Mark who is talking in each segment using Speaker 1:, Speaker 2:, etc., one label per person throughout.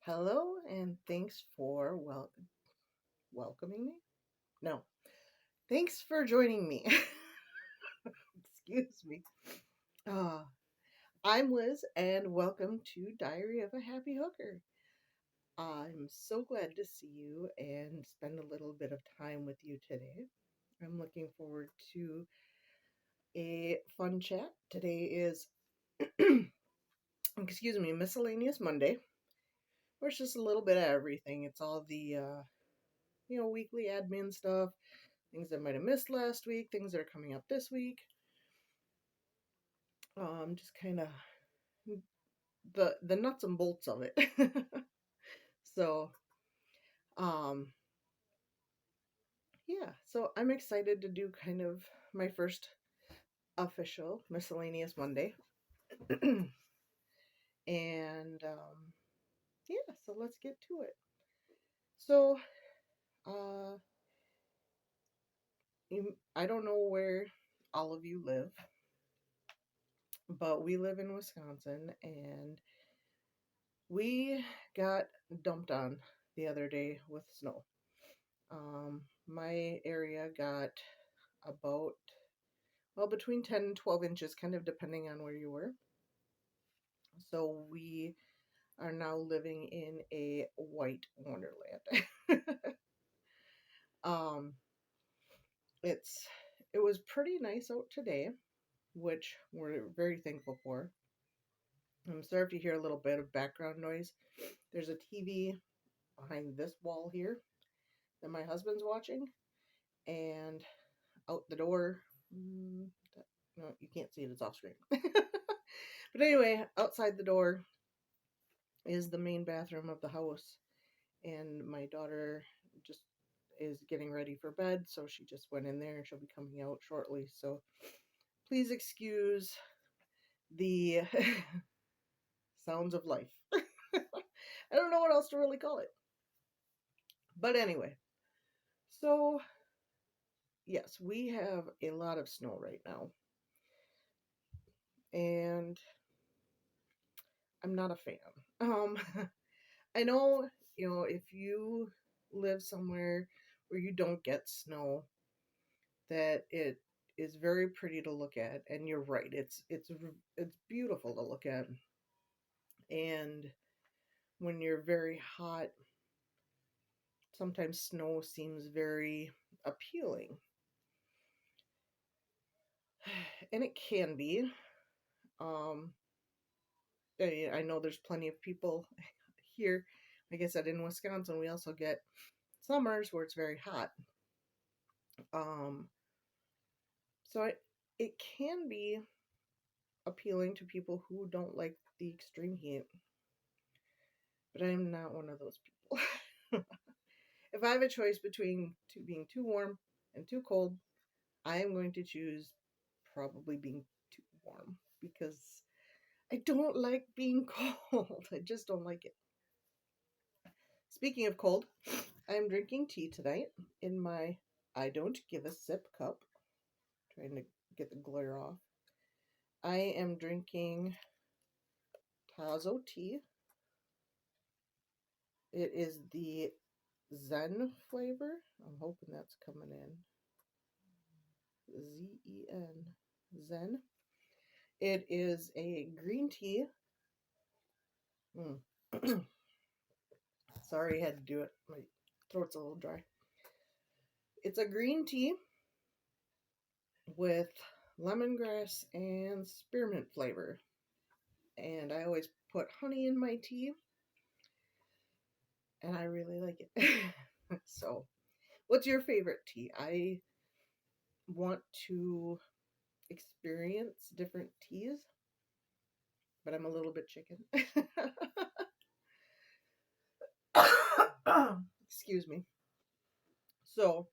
Speaker 1: Hello, and thanks for welcoming me. No, thanks for joining me. Excuse me. Uh, I'm Liz, and welcome to Diary of a Happy Hooker. I'm so glad to see you and spend a little bit of time with you today. I'm looking forward to a fun chat. Today is, excuse me, Miscellaneous Monday, where it's just a little bit of everything. It's all the, weekly admin stuff, things I might have missed last week, things that are coming up this week. Just kind of the nuts and bolts of it. so, um, yeah. So I'm excited to do kind of my first official miscellaneous Monday, and yeah. So let's get to it. So, uh, I don't know where all of you live, but we live in Wisconsin, and we got dumped on the other day with snow. My area got about, well, between 10 and 12 inches, kind of depending on where you were. So we are now living in a white wonderland. um, it's it was pretty nice out today, which we're very thankful for. I'm sorry if you hear a little bit of background noise. There's a TV behind this wall here that my husband's watching, and out the door. No, you can't see it, it's off screen. But anyway, outside the door is the main bathroom of the house, and my daughter just is getting ready for bed, so she just went in there and she'll be coming out shortly. So please excuse the sounds of life. I don't know what else to really call it. But anyway, so yes, we have a lot of snow right now, and I'm not a fan. Um, I know, if you live somewhere where you don't get snow, that it is very pretty to look at, and you're right. It's beautiful to look at. And when you're very hot, sometimes snow seems very appealing. And it can be. Um I know there's plenty of people here. Like I said, in Wisconsin, we also get summers where it's very hot. Um, so it can be appealing to people who don't like the extreme heat, but I'm not one of those people. If I have a choice between being too warm and too cold, I am going to choose probably being too warm because I don't like being cold. I just don't like it. Speaking of cold, I am drinking tea tonight in my I don't give a sip cup. Trying to get the glare off. I am drinking Tazo tea. It is the Zen flavor. I'm hoping that's coming in. Zen. Zen. It is a green tea. Mm. Sorry, I had to do it. My throat's a little dry. It's a green tea with lemongrass and spearmint flavor. And I always put honey in my tea, and I really like it. So, what's your favorite tea? I want to experience different teas, but I'm a little bit chicken. Excuse me. So,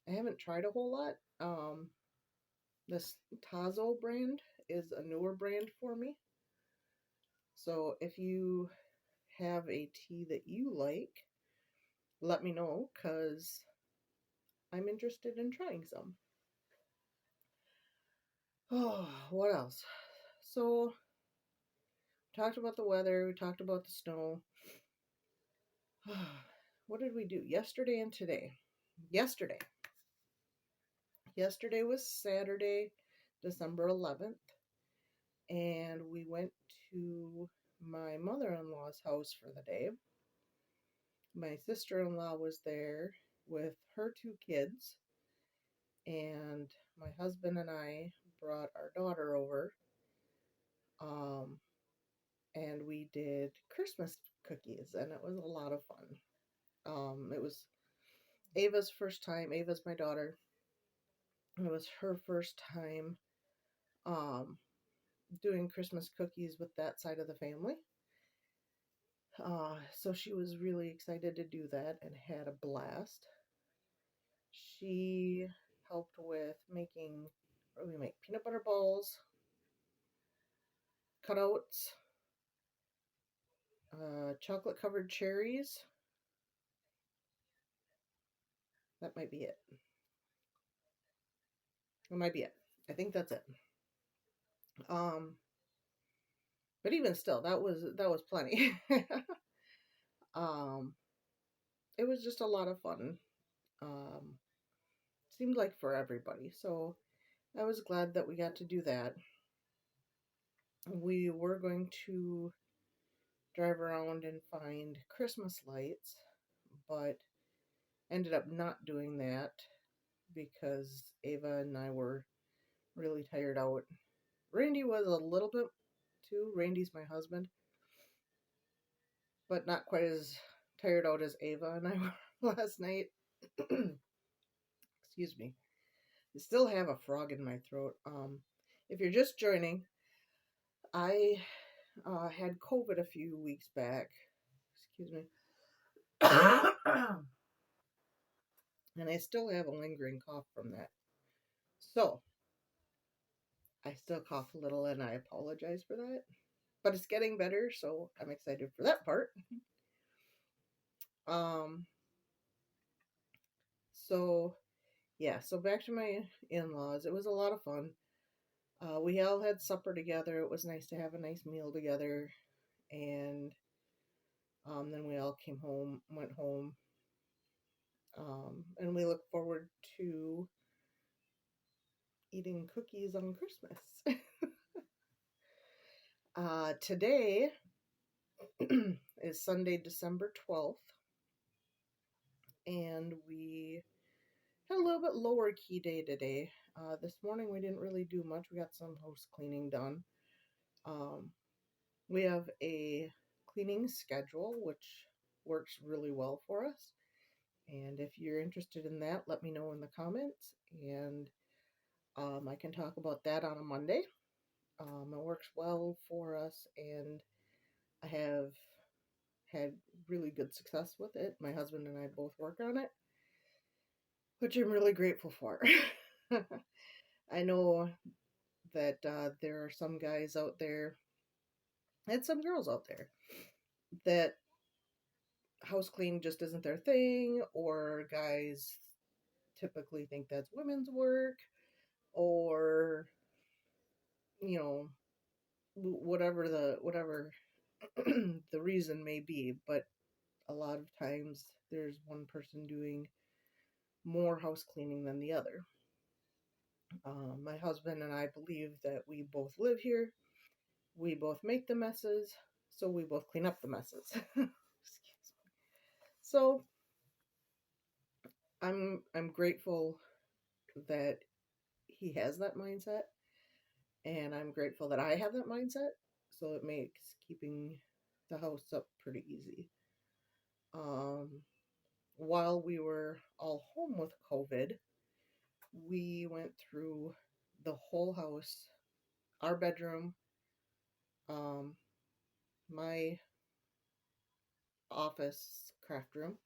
Speaker 1: I haven't tried a whole lot. This Tazo brand is a newer brand for me. So, if you have a tea that you like, let me know because I'm interested in trying some. Oh, what else? So, we talked about the weather, we talked about the snow. What did we do yesterday and today? Yesterday. Yesterday was Saturday, December 11th, and we went to my mother in law's house for the day. My sister in law was there with her two kids, and my husband and I brought our daughter over. Um, and we did Christmas cookies, and it was a lot of fun. It was Ava's first time. Ava's my daughter. It was her first time um, doing Christmas cookies with that side of the family. So she was really excited to do that and had a blast. She helped with making, what do we make? Peanut butter balls, cutouts, chocolate covered cherries. That might be it. That might be it. I think that's it. Um, but even still, that was plenty. um, it was just a lot of fun. Um, seemed like for everybody. So I was glad that we got to do that. We were going to drive around and find Christmas lights, but ended up not doing that because Ava and I were really tired out. Randy was a little bit too. Randy's my husband, but not quite as tired out as Ava and I were last night. Excuse me. I still have a frog in my throat. If you're just joining, I had COVID a few weeks back. Excuse me. And I still have a lingering cough from that. So, I still cough a little and I apologize for that. But it's getting better, so I'm excited for that part. Um, so yeah, so back to my in-laws. It was a lot of fun. We all had supper together. It was nice to have a nice meal together, and then we all came home, went home, and we look forward to eating cookies on Christmas. Today is Sunday, December 12th, and we had a little bit lower key day today. This morning we didn't really do much. We got some house cleaning done. Um, we have a cleaning schedule, which works really well for us. And if you're interested in that, let me know in the comments, and I can talk about that on a Monday. It works well for us, and I have had really good success with it. My husband and I both work on it, which I'm really grateful for. I know that there are some guys out there and some girls out there that house cleaning just isn't their thing, or guys typically think that's women's work, or you know whatever the reason may be. But a lot of times there's one person doing more house cleaning than the other. My husband and I believe that we both live here, we both make the messes, so we both clean up the messes. So I'm grateful that he has that mindset, and I'm grateful that I have that mindset. So it makes keeping the house up pretty easy. Um, while we were all home with COVID, we went through the whole house, our bedroom, um, my office, craft room,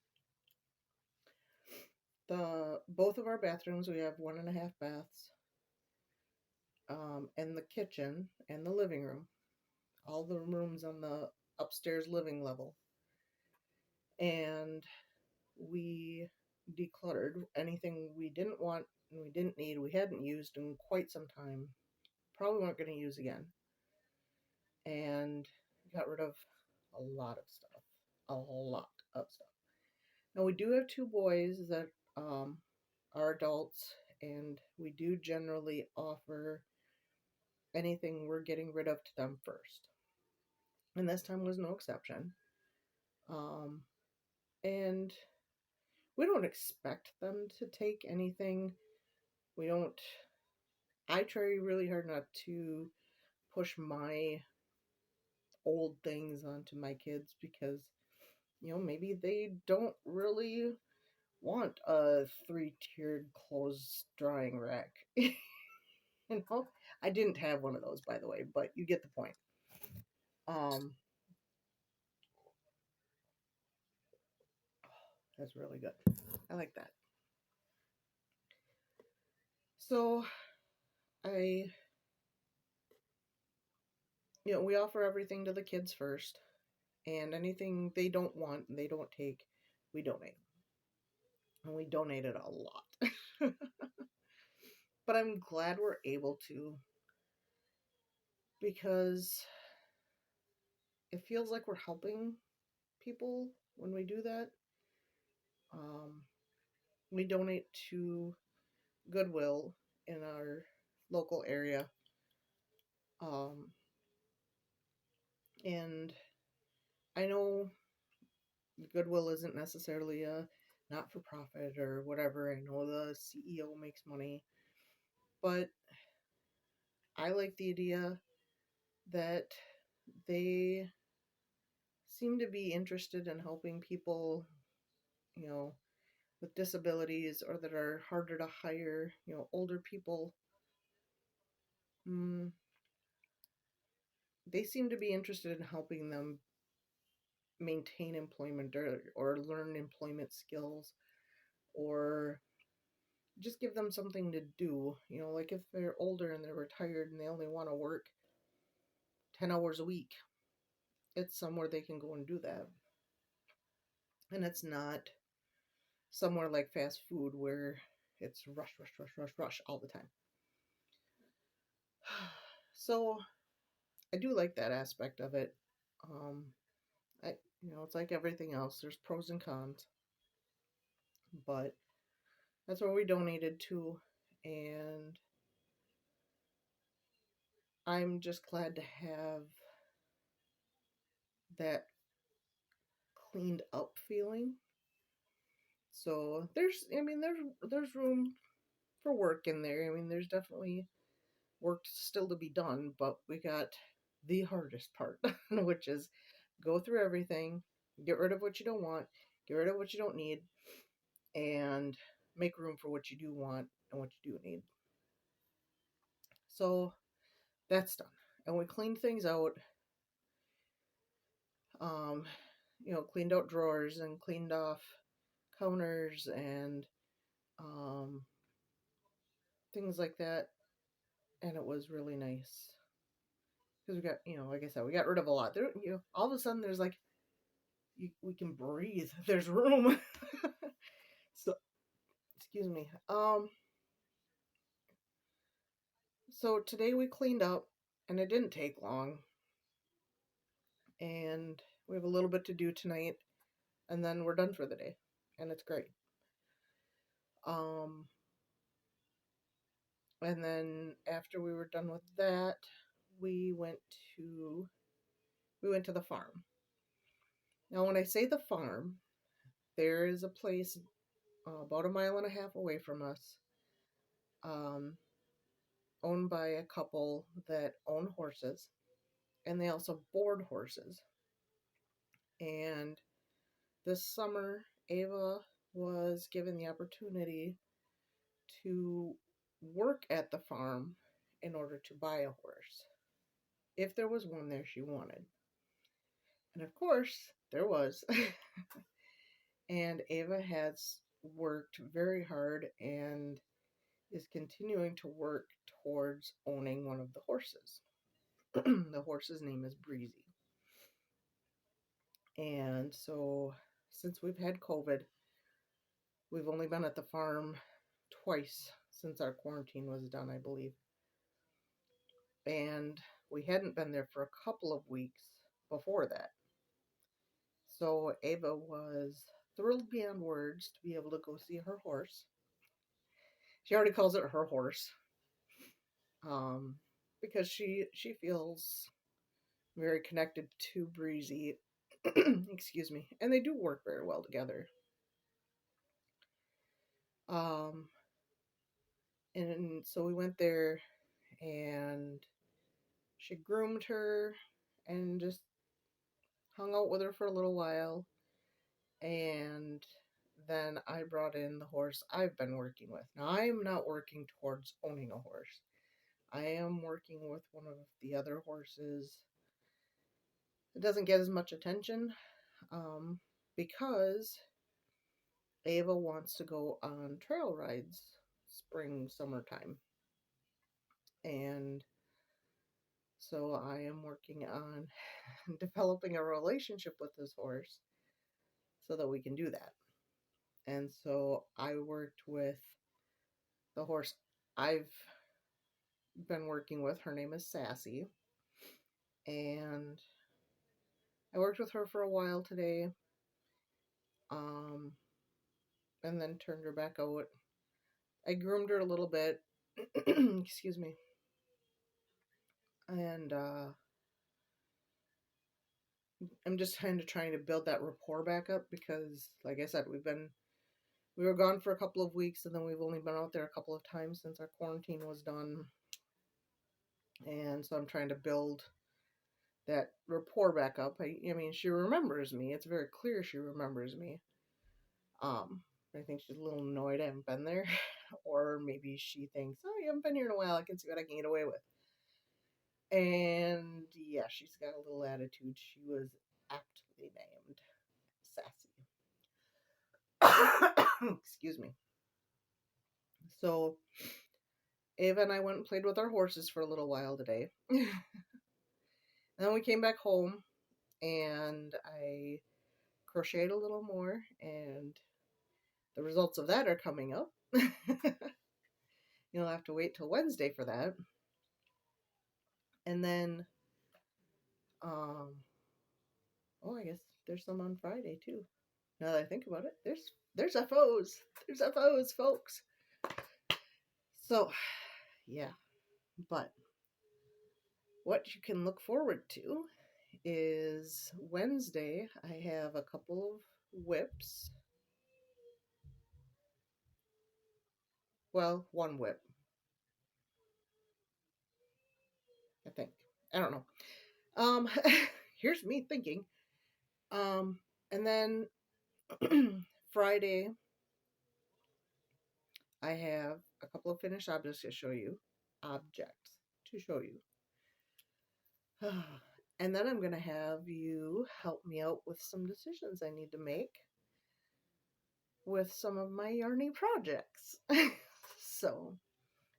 Speaker 1: the both of our bathrooms. We have 1.5 baths, and the kitchen and the living room, all the rooms on the upstairs living level. And we decluttered anything we didn't want and we didn't need, we hadn't used in quite some time, probably weren't going to use again, and got rid of a lot of stuff. a lot of stuff. Now we do have two boys that um, are adults, and we do generally offer anything we're getting rid of to them first. And this time was no exception. Um, and we don't expect them to take anything. We don't. I try really hard not to push my old things onto my kids because, maybe they don't really want a three-tiered clothes drying rack. I didn't have one of those, by the way, but you get the point. Um, that's really good. I like that. So I, we offer everything to the kids first, and anything they don't want and they don't take, we donate. And we donated a lot. But I'm glad we're able to because it feels like we're helping people when we do that. Um, we donate to Goodwill in our local area. Um, and I know Goodwill isn't necessarily a not for profit or whatever. I know the CEO makes money, but I like the idea that they seem to be interested in helping people, you know, with disabilities or that are harder to hire, older people. Mm, they seem to be interested in helping them maintain employment or learn employment skills or just give them something to do. Like if they're older and they're retired and they only want to work 10 hours a week, it's somewhere they can go and do that. And it's not somewhere like fast food where it's rush, rush, rush, rush, rush all the time. So I do like that aspect of it. Um, it's like everything else. There's pros and cons, but that's where we donated to, and I'm just glad to have that cleaned up feeling. So there's room for work in there. There's definitely work still to be done, but we got the hardest part, which is go through everything, get rid of what you don't want, get rid of what you don't need, and make room for what you do want and what you do need. So that's done. And we cleaned things out. Um, cleaned out drawers and cleaned off counters and um, things like that. And it was really nice because we got, like I said, we got rid of a lot. There, all of a sudden there's like, we can breathe. There's room. So, excuse me. So today we cleaned up, and it didn't take long. And we have a little bit to do tonight, and then we're done for the day, and it's great. Um, and then after we were done with that, we went to the farm. Now, when I say the farm, there is a place about a mile and a half away from us, um, owned by a couple that own horses, and they also board horses. And this summer, Ava was given the opportunity to work at the farm in order to buy a horse, if there was one there she wanted. And of course, there was. And Ava has worked very hard and is continuing to work towards owning one of the horses. The horse's name is Breezy. And so, since we've had COVID, we've only been at the farm twice since our quarantine was done, I believe. And we hadn't been there for a couple of weeks before that. So Ava was thrilled beyond words to be able to go see her horse. She already calls it her horse, um, because she feels very connected to Breezy. Excuse me, and they do work very well together. Um, and so we went there, and she groomed her, and just hung out with her for a little while. And then I brought in the horse I've been working with. Now, I am not working towards owning a horse. I am working with one of the other horses. It doesn't get as much attention, because Ava wants to go on trail rides spring, summertime. And so I am working on developing a relationship with this horse so that we can do that. And so I worked with the horse I've been working with. Her name is Sassy. And I worked with her for a while today. Um, and then turned her back out. I groomed her a little bit. Excuse me. And I'm just kind of trying to build that rapport back up because, like I said, we were gone for a couple of weeks, and then we've only been out there a couple of times since our quarantine was done. And so I'm trying to build that rapport back up. I mean, she remembers me. It's very clear she remembers me. I think she's a little annoyed I haven't been there, or maybe she thinks, "Oh, you haven't been here in a while. I can see what I can get away with." And yeah, she's got a little attitude. She was aptly named Sassy. Excuse me. So Ava and I went and played with our horses for a little while today. Then we came back home, and I crocheted a little more, and the results of that are coming up. You'll have to wait till Wednesday for that. And then, I guess there's some on Friday too. Now that I think about it, there's FOs. There's FOs, folks. So, yeah. But what you can look forward to is Wednesday. I have a couple of whips. Well, one whip, I think. I don't know. Um, Here's me thinking. And then Friday, I have a couple of finished objects to show you. Objects to show you. And then I'm going to have you help me out with some decisions I need to make with some of my yarny projects. So,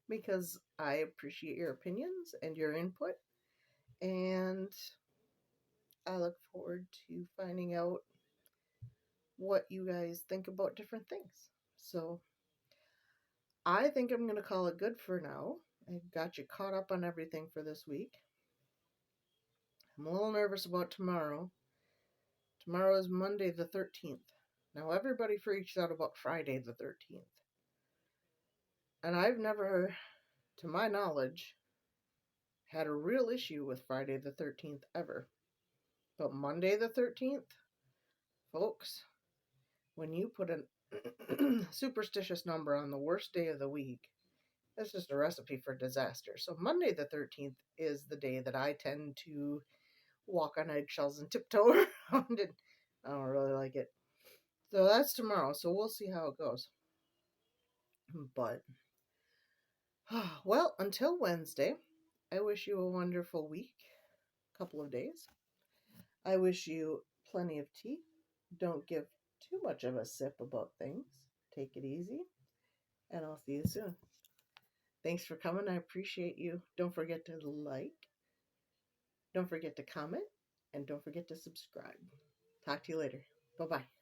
Speaker 1: because I appreciate your opinions and your input, and I look forward to finding out what you guys think about different things. So, I think I'm going to call it good for now. I got you caught up on everything for this week. I'm a little nervous about tomorrow. Tomorrow is Monday the 13th. Now, everybody freaks out about Friday the 13th. And I've never, to my knowledge, had a real issue with Friday the 13th ever. But Monday the 13th, folks, when you put a superstitious number on the worst day of the week, that's just a recipe for disaster. So Monday the 13th is the day that I tend to walk on eggshells and tiptoe around, and I don't really like it. So that's tomorrow, so we'll see how it goes. But, well, until Wednesday, I wish you a wonderful week, couple of days. I wish you plenty of tea. Don't give too much of a sip about things. Take it easy, and I'll see you soon. Thanks for coming. I appreciate you. Don't forget to like, don't forget to comment, and don't forget to subscribe. Talk to you later. Bye-bye.